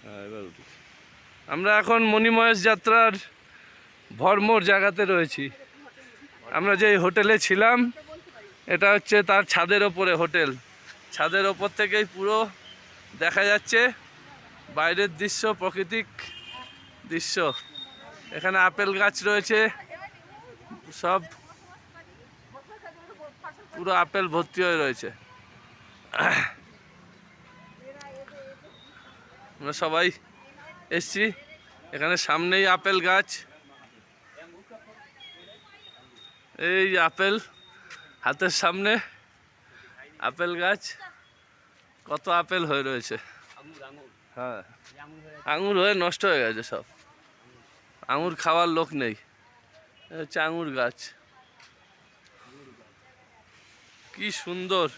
হ্যাঁ, এবার উঠেছি। আমরা এখন মণিমহেশ যাত্রার ভরমোর জায়গাতে রয়েছি। আমরা যে হোটেলে ছিলাম এটা হচ্ছে তার ছাদের ওপরে হোটেল। ছাদের ওপর থেকেই পুরো দেখা যাচ্ছে বাইরের দৃশ্য, প্রাকৃতিক দৃশ্য। এখানে আপেল গাছ রয়েছে, সব পুরো আপেল ভর্তি হয়ে রয়েছে। আমরা সবাই এসছি, এখানে সামনেই আপেল গাছ। এই আপেল হাতের সামনে আপেল গাছ, কত আপেল হয়ে রয়েছে। হ্যাঁ, আঙুর হয়ে নষ্ট হয়ে গেছে সব, আঙুর খাওয়ার লোক নেই। হচ্ছে আঙুর গাছ, কি সুন্দর।